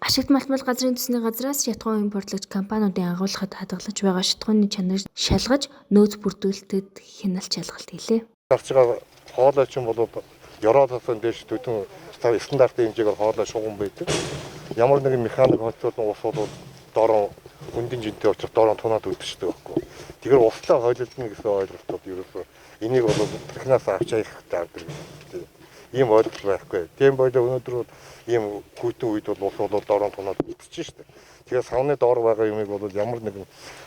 Ашигт малтмал газрын төсний газраас шатахуун импортлогч компаниудын агуулгад хадгалж байгаа шатахууны чанарыг шалгаж нөөц бүрдүүлэлтэд хяналт шалгалт хийлээ. Гарч байгаа хоолой ч юм бол Европоос дээш төдөн стандартын хэмжээгээр хоолой шугам байдаг. Ямар нэгэн механик хоцрол ус бол доорон хүндийн жинтэй учраас доорон тунаад үлдчихдэг байхгүй. Тэгэхээр услаа хойлолдно гэсэн ойлголтод ерөөсөө энийг бол технаас авч явах гэдэг ийм ойлголт байхгүй. Тийм бодлоо өнөөдөр ийм хүйтэн үед бол ус бол доорон тунаад үлдчихэж штэ. Тэгэхээр савны доор байгаа юмыг бол ямар нэгэн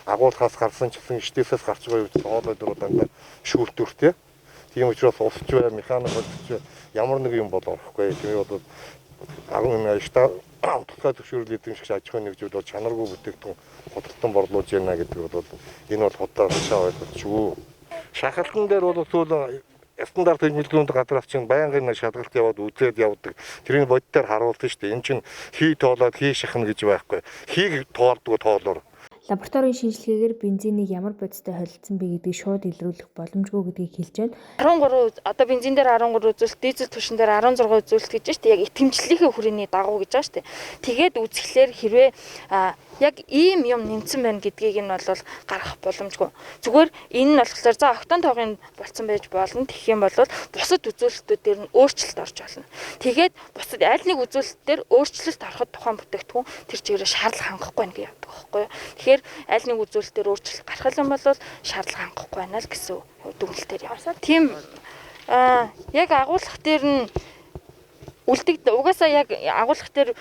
агуулгаас гарсан ч гэсэн эштээсээс гарч байгаа үед хоолой дөрөв дандаа шүүлтүүртэй. Тийм учраас усч бай, механик болчих ямар нэг юм бол орохгүй. Тийм бол агуун тусгай зөвшөөрөл эзэмшигч аж ахуйн нэгжүүд бол чанаргүй бүтээгдэхүүн худалдан борлуулж байна гэдэг бол энэ бол худалдаачаа ойлголт шүү. Шахалтан дээр бол сүүл стандарт хэмжлэгүүнд гадраас чинь байнгын шалгалт яваад үзээд явдаг. Тэрийг боддоор харуулсан шүү дээ. Энэ чинь хий тоолоод хий шахна гэж байхгүй. Хийг тоолдгоо тоолоор. Лабораторийн шинжилгээгээр бензинийг ямар бодистой холилдсон бэ гэдгийг шууд илрүүлэх боломжгүй гэдгийг хэлж байна. 13 одоо бензин дээр 13 үзүүлэлт, дизель түвшин дээр 16 үзүүлэлт гэж байна шүү дээ. Яг итгэмжлэлийн хүрээний дагуу гэж байгаа шүү дээ. Тэгээд үзэхлээр хэрвээ яг ийм юм нэмсэн байна гэдгийг нь бол гаргах боломжгүй. Зүгээр энэ нь болохоор за октон тоогын болцсон байж болно. Тэгэх юм бол бусад үзүүлэлтүүдээр нь өөрчлөлт орж болно. Тэгээд бусад аль нэг үзүүлэлтээр өөрчлөлт ороход тухайн бүтээгдэхүүн тэр чигээр шаардлага хангахгүй нэг явдаг байхгүй юу. Тэгэхээр аль нэг үзүүлэлтээр өөрчлөлт гарах юм бол шаардлага хангахгүй байна л гэсэн дүгнэлтээр явсан. Тийм яг агуулгах дээр нь угаасаа яг агуулгах дээр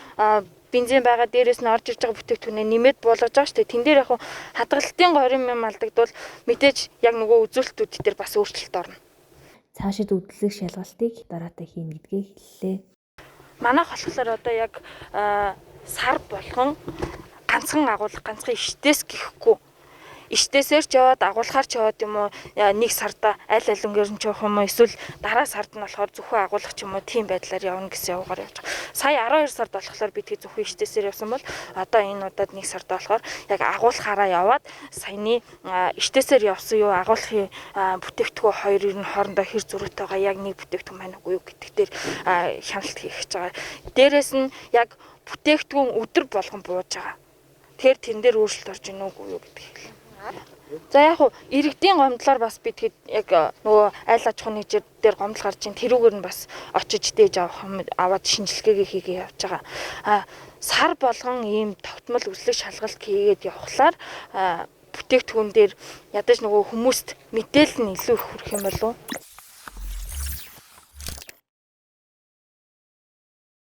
бензин байгаа дээрээс нь орж ирж байгаа бүтээгдэхүүнээ нэмээд болгож байгаа шүү дээ. Тэн дээр яг хадгалтын горийн юм алдагдвал мэдээж яг нөгөө үзүүлэлтүүд дээр бас өөрчлөлт орно. Цаашид үдлэг шалгалтыг дараатай хийнэ гэдгээ хэллээ. Манайх болохоор одоо яг сар болгон ганцхан агуулга, ганцхан иштэс гэхгүй. Иштээсээр ч яваад агуулгаар ч яваад юм уу нэг сарда аль алингээр нь ч явах юм уу эсвэл дараа сард нь болохоор зөвхөн агуулга ч юм уу тийм байдлаар явна гэсэн явгаар явж байгаа. Сая 12 сард болохоор бид зөвхөн иштээсээр явсан бол одоо энэ удаад нэг сард болохоор яг агуулгаараа яваад саяны иштээсээр явсан юу агуулгын бүтээгдэхүүн хоёрын нь хоорондоо хэр зөрүүтэй байгаа яг нэг бүтээгдэхүүн байна уу гэдэг дээр хяналт хийх гэж байгаа. Дээрээс нь яг бүтээгдэхүүн өдөр болгон бууж байгаа. Тэгэхээр тэн дээр өөрчлөлт орж ийн үгүй юу гэдэг хэлээ. За яг хуу иргэдийн гомдлоор бас бид яг нөгөө айл аж ахуйн нэгжээр дээр гомдол гарч ийн тэрүүгээр нь бас очиж дээж аваад шинжилгээгээ хийгээ явж байгаа. Сар болгон ийм тогтмол үслэг шалгалт хийгээд явхлаар бүтээгдэхүүн дээр ядаж нөгөө хүмүүст мэдээлэл нь илүү их хүрэх юм болов уу?